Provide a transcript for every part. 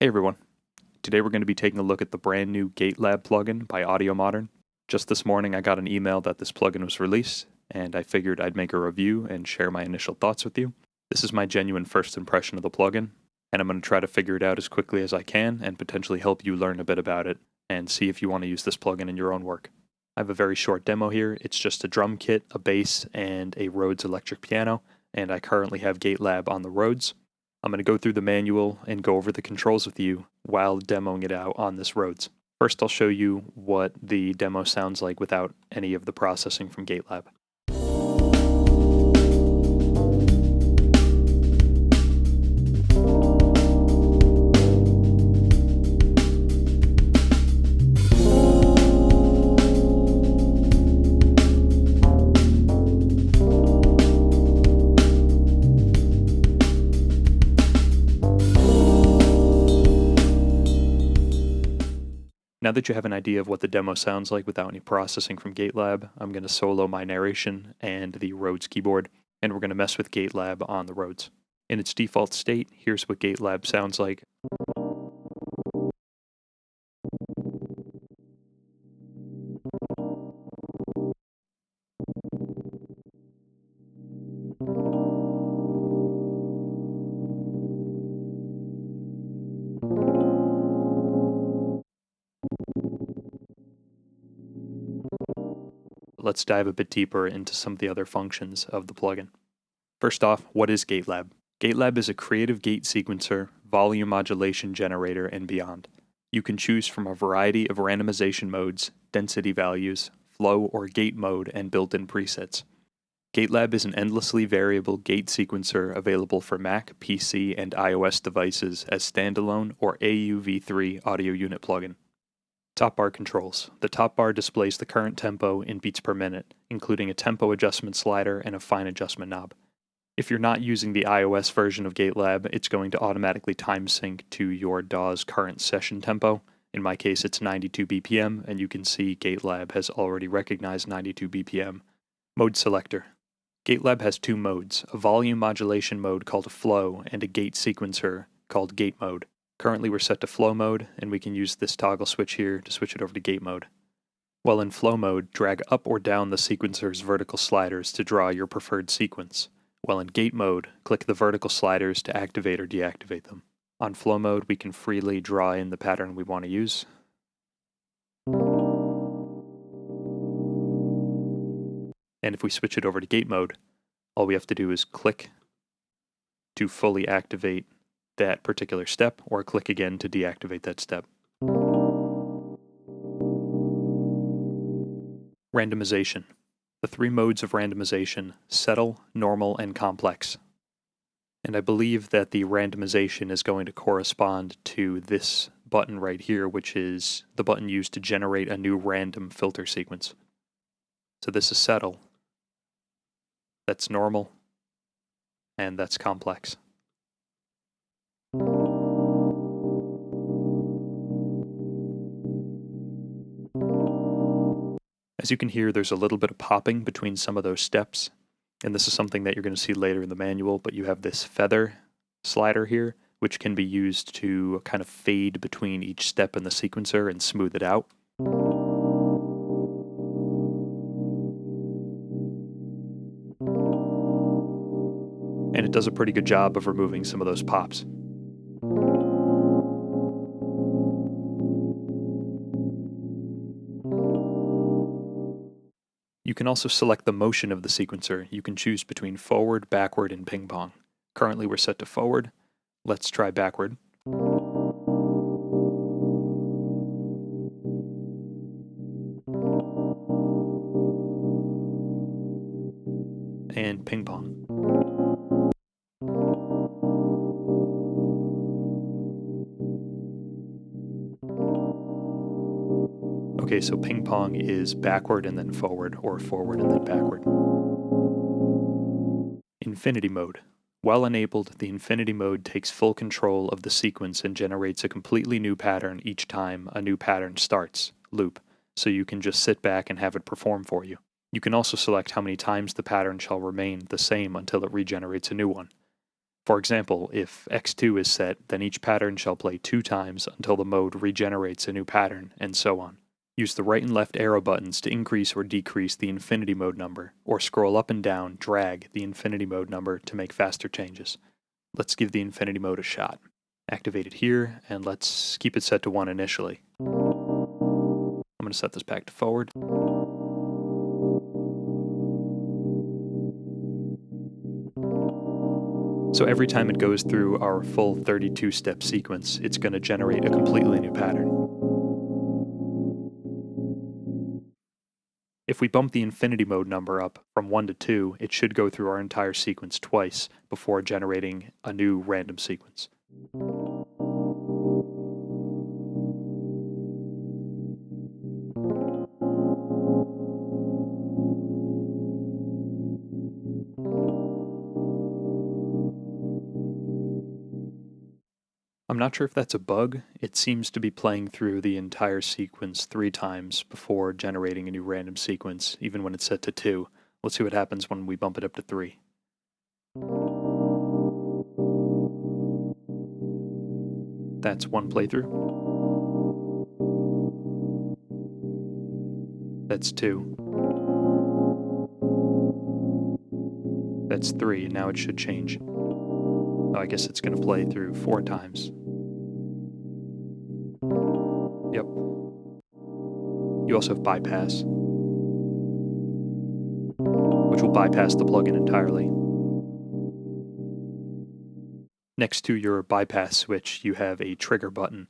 Hey everyone. Today we're going to be taking a look at the brand new Gatelab plugin by Audiomodern. Just this morning I got an email that this plugin was released, and I figured I'd make a review and share my initial thoughts with you. This is my genuine first impression of the plugin, and I'm going to try to figure it out as quickly as I can and potentially help you learn a bit about it and see if you want to use this plugin in your own work. I have a very short demo here. It's just a drum kit, a bass, and a Rhodes electric piano, and I currently have Gatelab on the Rhodes. I'm going to go through the manual and go over the controls with you while demoing it out on this Rhodes. First, I'll show you what the demo sounds like without any of the processing from Gatelab. Now that you have an idea of what the demo sounds like without any processing from Gatelab, I'm going to solo my narration and the Rhodes keyboard, and we're going to mess with Gatelab on the Rhodes. In its default state, here's what Gatelab sounds like. Let's dive a bit deeper into some of the other functions of the plugin. First off, what is Gatelab? Gatelab is a creative gate sequencer, volume modulation generator, and beyond. You can choose from a variety of randomization modes, density values, flow or gate mode, and built-in presets. Gatelab is an endlessly variable gate sequencer available for Mac, PC, and iOS devices as standalone or AUV3 audio unit plugin. Top bar controls. The top bar displays the current tempo in beats per minute, including a tempo adjustment slider and a fine adjustment knob. If you're not using the iOS version of Gatelab, it's going to automatically time sync to your DAW's current session tempo. In my case, it's 92 BPM, and you can see Gatelab has already recognized 92 BPM. Mode selector. Gatelab has two modes, a volume modulation mode called flow and a gate sequencer called gate mode. Currently we're set to flow mode, and we can use this toggle switch here to switch it over to gate mode. While in flow mode, drag up or down the sequencer's vertical sliders to draw your preferred sequence. While in gate mode, click the vertical sliders to activate or deactivate them. On flow mode, we can freely draw in the pattern we want to use. And if we switch it over to gate mode, all we have to do is click to fully activate that particular step, or click again to deactivate that step. Randomization. The three modes of randomization: settle, normal, and complex. And I believe that the randomization is going to correspond to this button right here, which is the button used to generate a new random filter sequence. So this is settle, that's normal, and that's complex. As you can hear, there's a little bit of popping between some of those steps, and this is something that you're going to see later in the manual, but you have this feather slider here, which can be used to kind of fade between each step in the sequencer and smooth it out. And it does a pretty good job of removing some of those pops. You can also select the motion of the sequencer. You can choose between forward, backward, and ping pong. Currently we're set to forward. Let's try backward. And ping pong. Okay, so ping pong is backward and then forward, or forward and then backward. Infinity mode. While enabled, the infinity mode takes full control of the sequence and generates a completely new pattern each time a new pattern starts, loop, so you can just sit back and have it perform for you. You can also select how many times the pattern shall remain the same until it regenerates a new one. For example, if x2 is set, then each pattern shall play 2 times until the mode regenerates a new pattern, and so on. Use the right and left arrow buttons to increase or decrease the infinity mode number, or scroll up and down, drag the infinity mode number to make faster changes. Let's give the infinity mode a shot. Activate it here, and let's keep it set to 1 initially. I'm going to set this back to forward. So every time it goes through our full 32-step sequence, it's going to generate a completely new pattern. If we bump the infinity mode number up from 1 to 2, it should go through our entire sequence twice before generating a new random sequence. I'm not sure if that's a bug. It seems to be playing through the entire sequence 3 times before generating a new random sequence, even when it's set to 2. Let's see what happens when we bump it up to 3. That's 1 playthrough. That's 2. That's 3, and now it should change. Oh, I guess it's going to play through 4 times. Yep. You also have bypass, which will bypass the plugin entirely. Next to your bypass switch, you have a trigger button.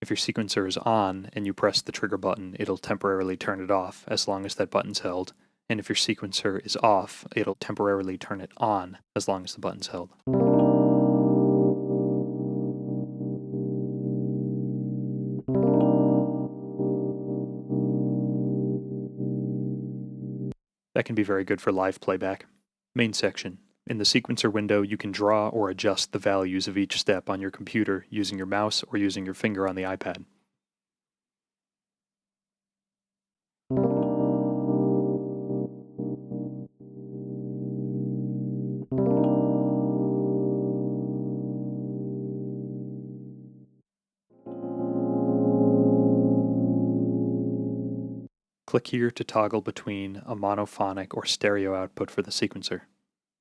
If your sequencer is on and you press the trigger button, it'll temporarily turn it off as long as that button's held. And if your sequencer is off, it'll temporarily turn it on as long as the button's held. That can be very good for live playback. Main section. In the sequencer window, you can draw or adjust the values of each step on your computer using your mouse or using your finger on the iPad. Click here to toggle between a monophonic or stereo output for the sequencer.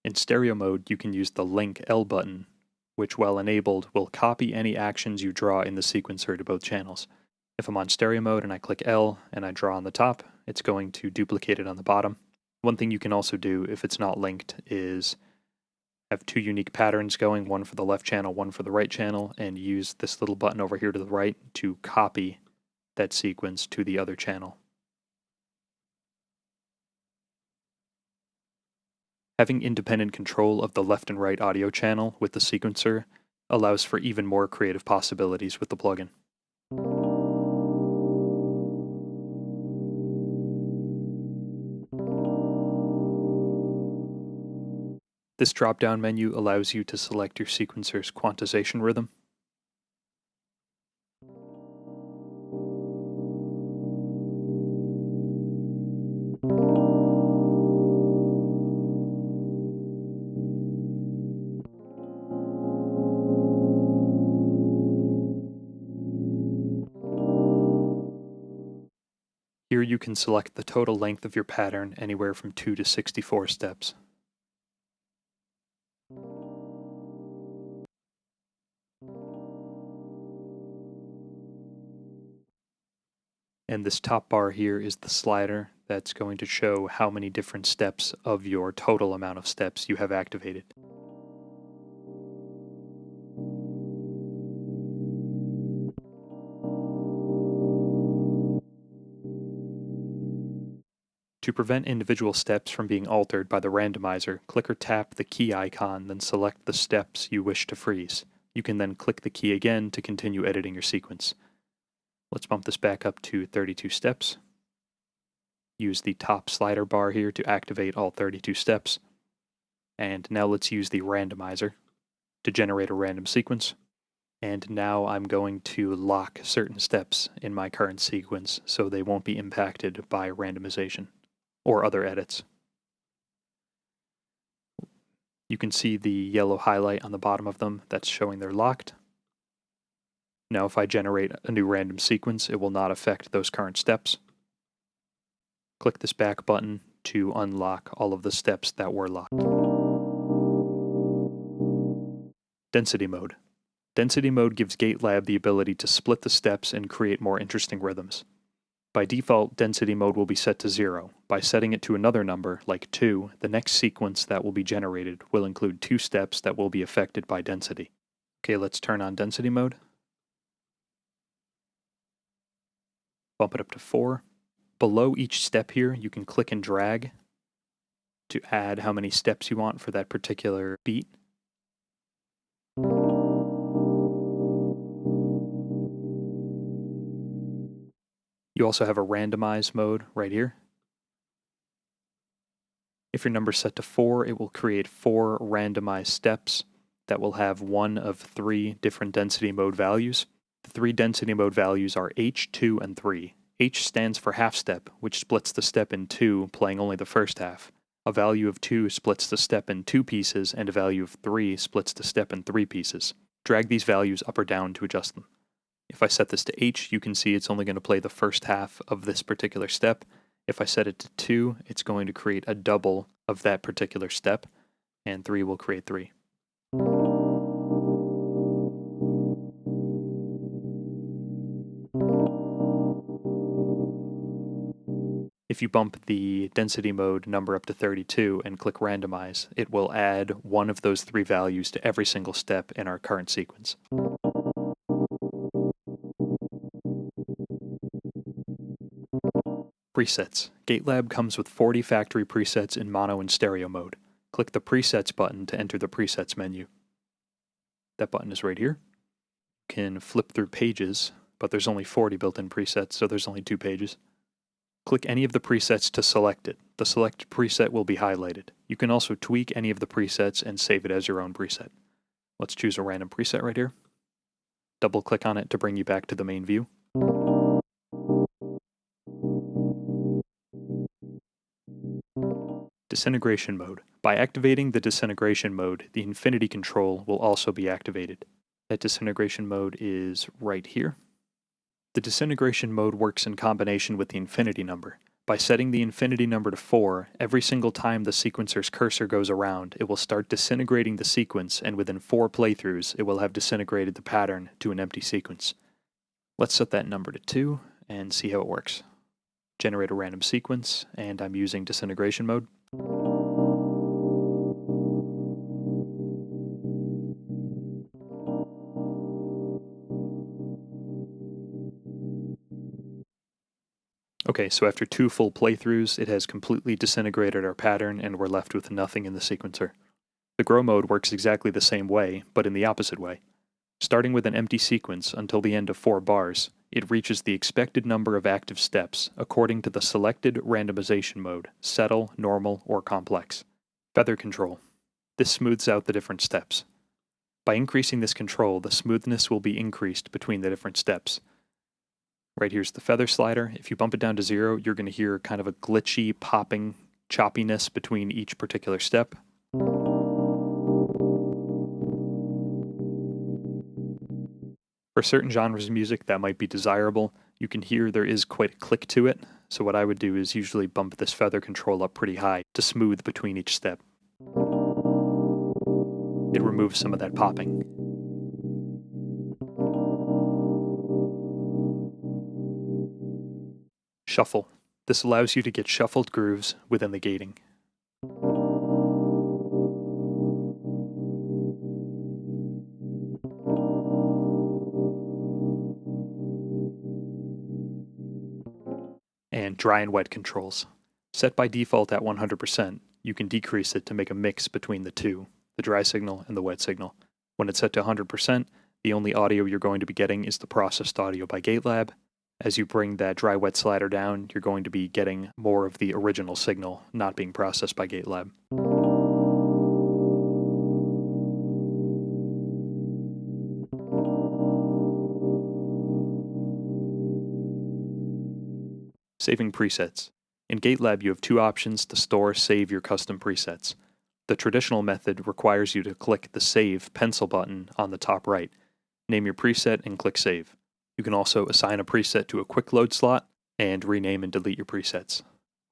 In stereo mode, you can use the Link L button, which, while enabled, will copy any actions you draw in the sequencer to both channels. If I'm on stereo mode and I click L and I draw on the top, it's going to duplicate it on the bottom. One thing you can also do if it's not linked is have 2 unique patterns going, one for the left channel, one for the right channel, and use this little button over here to the right to copy that sequence to the other channel. Having independent control of the left and right audio channel with the sequencer allows for even more creative possibilities with the plugin. This drop-down menu allows you to select your sequencer's quantization rhythm. Here you can select the total length of your pattern anywhere from 2 to 64 steps. And this top bar here is the slider that's going to show how many different steps of your total amount of steps you have activated. To prevent individual steps from being altered by the randomizer, click or tap the key icon, then select the steps you wish to freeze. You can then click the key again to continue editing your sequence. Let's bump this back up to 32 steps. Use the top slider bar here to activate all 32 steps. And now let's use the randomizer to generate a random sequence. And now I'm going to lock certain steps in my current sequence so they won't be impacted by randomization or other edits. You can see the yellow highlight on the bottom of them that's showing they're locked. Now if I generate a new random sequence, it will not affect those current steps. Click this back button to unlock all of the steps that were locked. Density mode. Density mode gives Gatelab the ability to split the steps and create more interesting rhythms. By default, density mode will be set to 0. By setting it to another number, like 2, the next sequence that will be generated will include 2 steps that will be affected by density. Okay, let's turn on density mode. Bump it up to 4. Below each step here, you can click and drag to add how many steps you want for that particular beat. You also have a randomize mode right here. If your number's set to 4, it will create 4 randomized steps that will have one of 3 different density mode values. The 3 density mode values are H, 2, and 3. H stands for half step, which splits the step in 2, playing only the first half. A value of 2 splits the step in 2 pieces, and a value of 3 splits the step in 3 pieces. Drag these values up or down to adjust them. If I set this to H, you can see it's only going to play the first half of this particular step. If I set it to 2, it's going to create a double of that particular step, and 3 will create 3. If you bump the density mode number up to 32 and click randomize, it will add one of those 3 values to every single step in our current sequence. Presets. Gatelab comes with 40 factory presets in mono and stereo mode. Click the Presets button to enter the Presets menu. That button is right here. You can flip through pages, but there's only 40 built-in presets, so there's only 2 pages. Click any of the presets to select it. The selected preset will be highlighted. You can also tweak any of the presets and save it as your own preset. Let's choose a random preset right here. Double-click on it to bring you back to the main view. Disintegration mode. By activating the disintegration mode, the infinity control will also be activated. That disintegration mode is right here. The disintegration mode works in combination with the infinity number. By setting the infinity number to 4, every single time the sequencer's cursor goes around, it will start disintegrating the sequence, and within 4 playthroughs, it will have disintegrated the pattern to an empty sequence. Let's set that number to 2 and see how it works. Generate a random sequence, and I'm using disintegration mode. Okay, so after 2 full playthroughs, it has completely disintegrated our pattern and we're left with nothing in the sequencer. The grow mode works exactly the same way, but in the opposite way. Starting with an empty sequence until the end of 4 bars, it reaches the expected number of active steps according to the selected randomization mode, settle, normal, or complex. Feather control. This smooths out the different steps. By increasing this control, the smoothness will be increased between the different steps. Right here's the feather slider. If you bump it down to 0, you're going to hear kind of a glitchy, popping choppiness between each particular step. For certain genres of music that might be desirable, you can hear there is quite a click to it, so what I would do is usually bump this feather control up pretty high to smooth between each step. It removes some of that popping. Shuffle. This allows you to get shuffled grooves within the gating. And dry and wet controls. Set by default at 100%, you can decrease it to make a mix between the two, the dry signal and the wet signal. When it's set to 100%, the only audio you're going to be getting is the processed audio by Gatelab. As you bring that dry-wet slider down, you're going to be getting more of the original signal not being processed by Gatelab. Saving presets. In Gatelab, you have 2 options to store, save your custom presets. The traditional method requires you to click the Save pencil button on the top right. Name your preset and click Save. You can also assign a preset to a quick load slot and rename and delete your presets.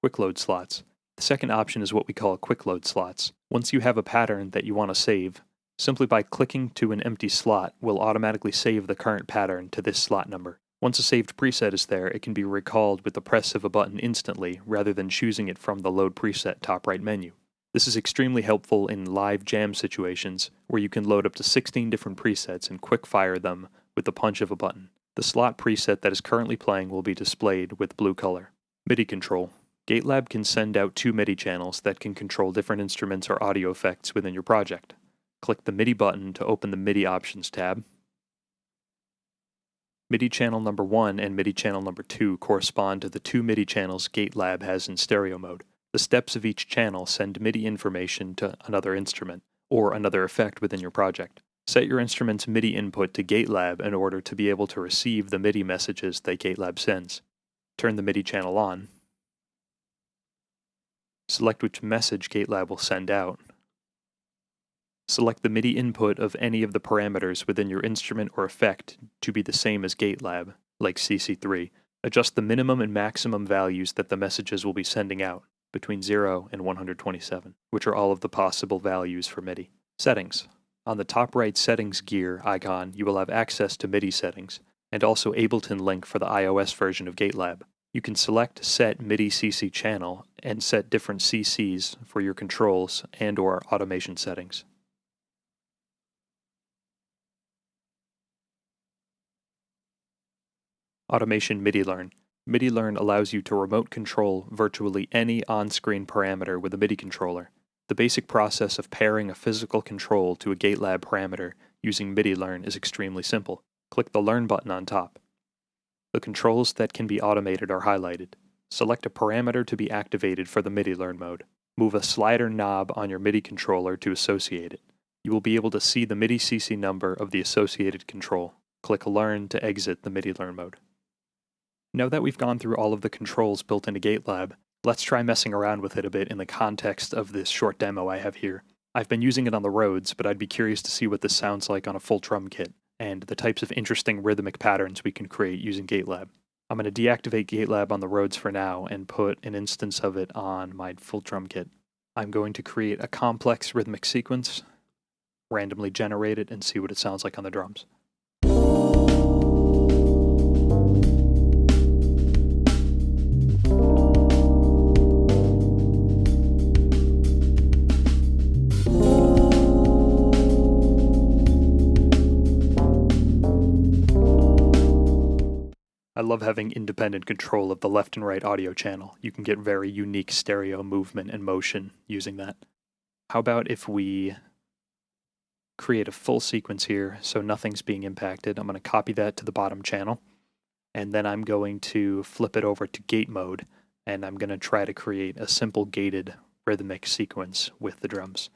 Quick load slots. The second option is what we call quick load slots. Once you have a pattern that you want to save, simply by clicking to an empty slot will automatically save the current pattern to this slot number. Once a saved preset is there, it can be recalled with the press of a button instantly rather than choosing it from the Load Preset top right menu. This is extremely helpful in live jam situations where you can load up to 16 different presets and quick fire them with the punch of a button. The slot preset that is currently playing will be displayed with blue color. Midi control. Gatelab can send out 2 Midi channels that can control different instruments or audio effects within your project. Click the Midi button to open the Midi Options tab. Midi channel number 1 and Midi channel number 2 correspond to the 2 Midi channels Gatelab has in stereo mode. The steps of each channel send Midi information to another instrument, or another effect within your project. Set your instrument's Midi input to Gatelab in order to be able to receive the Midi messages that Gatelab sends. Turn the Midi channel on. Select which message Gatelab will send out. Select the Midi input of any of the parameters within your instrument or effect to be the same as Gatelab, like CC3. Adjust the minimum and maximum values that the messages will be sending out, between 0 and 127, which are all of the possible values for Midi. Settings. On the top right Settings gear icon, you will have access to Midi settings, and also Ableton link for the iOS version of Gatelab. You can select Set Midi CC Channel and set different CCs for your controls and/or automation settings. Automation Midi Learn. Midi Learn allows you to remote control virtually any on-screen parameter with a Midi controller. The basic process of pairing a physical control to a Gatelab parameter using Midi Learn is extremely simple. Click the Learn button on top. The controls that can be automated are highlighted. Select a parameter to be activated for the Midi Learn mode. Move a slider knob on your Midi controller to associate it. You will be able to see the Midi CC number of the associated control. Click Learn to exit the Midi Learn mode. Now that we've gone through all of the controls built into Gatelab, let's try messing around with it a bit in the context of this short demo I have here. I've been using it on the Rhodes, but I'd be curious to see what this sounds like on a full drum kit, and the types of interesting rhythmic patterns we can create using Gatelab. I'm going to deactivate Gatelab on the Rhodes for now and put an instance of it on my full drum kit. I'm going to create a complex rhythmic sequence, randomly generate it, and see what it sounds like on the drums. I love having independent control of the left and right audio channel. You can get very unique stereo movement and motion using that. How about if we create a full sequence here so nothing's being impacted? I'm going to copy that to the bottom channel, and then I'm going to flip it over to gate mode, and I'm going to try to create a simple gated rhythmic sequence with the drums.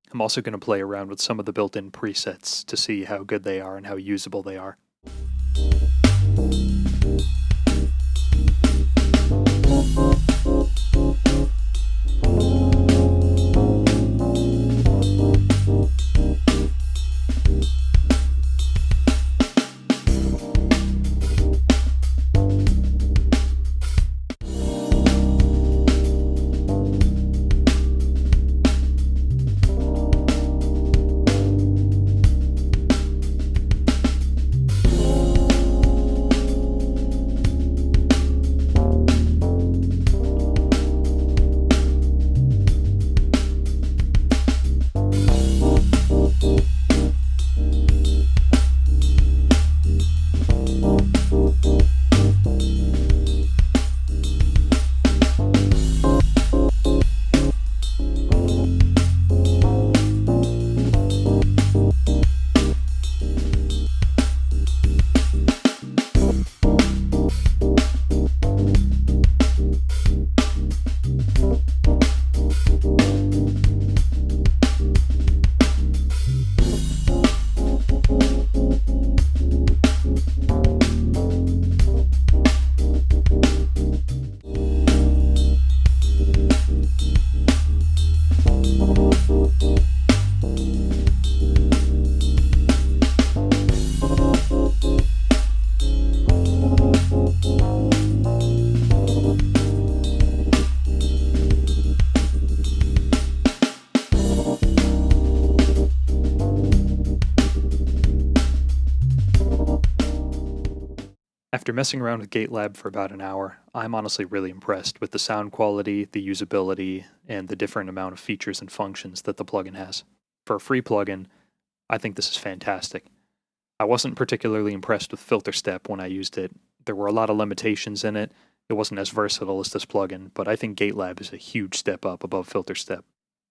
I'm also going to play around with some of the built-in presets to see how good they are and how usable they are. After messing around with Gatelab for about an hour, I'm honestly really impressed with the sound quality, the usability, and the different amount of features and functions that the plugin has. For a free plugin, I think this is fantastic. I wasn't particularly impressed with Filter Step when I used it. There were a lot of limitations in it. It wasn't as versatile as this plugin, but I think Gatelab is a huge step up above Filter Step.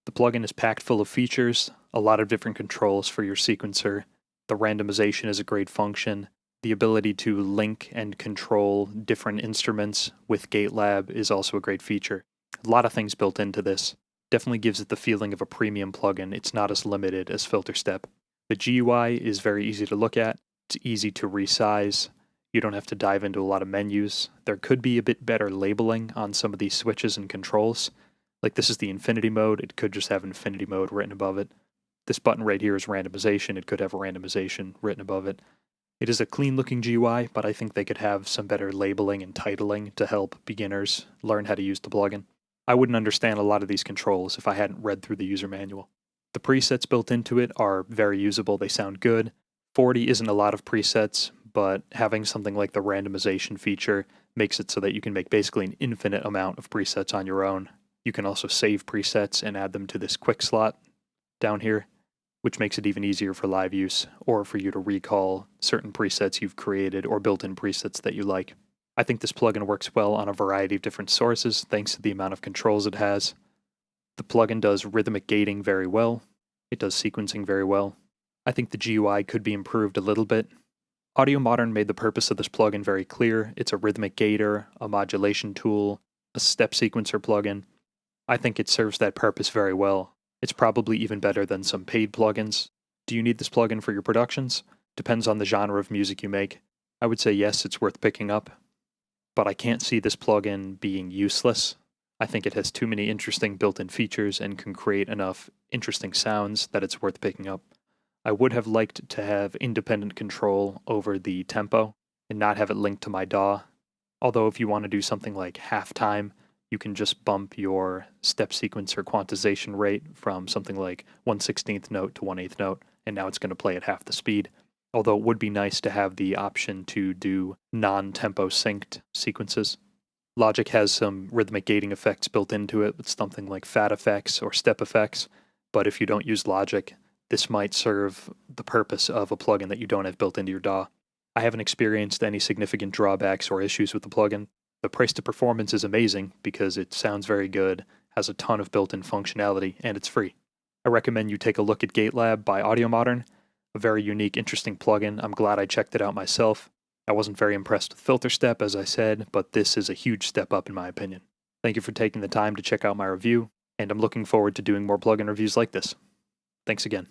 The plugin is packed full of features, a lot of different controls for your sequencer. The randomization is a great function. The ability to link and control different instruments with Gatelab is also a great feature. A lot of things built into this. Definitely gives it the feeling of a premium plugin. It's not as limited as Filter Step. The GUI is very easy to look at. It's easy to resize. You don't have to dive into a lot of menus. There could be a bit better labeling on some of these switches and controls. Like this is the infinity mode, it could just have infinity mode written above it. This button right here is randomization, it could have randomization written above it. It is a clean looking GUI, but I think they could have some better labeling and titling to help beginners learn how to use the plugin. I wouldn't understand a lot of these controls if I hadn't read through the user manual. The presets built into it are very usable, they sound good. 40 isn't a lot of presets, but having something like the randomization feature makes it so that you can make basically an infinite amount of presets on your own. You can also save presets and add them to this quick slot down here, which makes it even easier for live use, or for you to recall certain presets you've created or built-in presets that you like. I think this plugin works well on a variety of different sources thanks to the amount of controls it has. The plugin does rhythmic gating very well. It does sequencing very well. I think the GUI could be improved a little bit. Audiomodern made the purpose of this plugin very clear. It's a rhythmic gator, a modulation tool, a step sequencer plugin. I think it serves that purpose very well. It's probably even better than some paid plugins. Do you need this plugin for your productions? Depends on the genre of music you make. I would say yes, it's worth picking up. But I can't see this plugin being useless. I think it has too many interesting built-in features and can create enough interesting sounds that it's worth picking up. I would have liked to have independent control over the tempo and not have it linked to my DAW. Although if you want to do something like halftime, you can just bump your step sequencer quantization rate from something like 1/16th note to 1/8th note, and now it's going to play at half the speed. Although it would be nice to have the option to do non-tempo synced sequences. Logic has some rhythmic gating effects built into it with something like fat effects or step effects, but if you don't use Logic, this might serve the purpose of a plugin that you don't have built into your DAW. I haven't experienced any significant drawbacks or issues with the plugin. The price to performance is amazing because it sounds very good, has a ton of built-in functionality, and it's free. I recommend you take a look at Gatelab by Audiomodern, a very unique, interesting plugin. I'm glad I checked it out myself. I wasn't very impressed with Filter Step, as I said, but this is a huge step up in my opinion. Thank you for taking the time to check out my review, and I'm looking forward to doing more plugin reviews like this. Thanks again.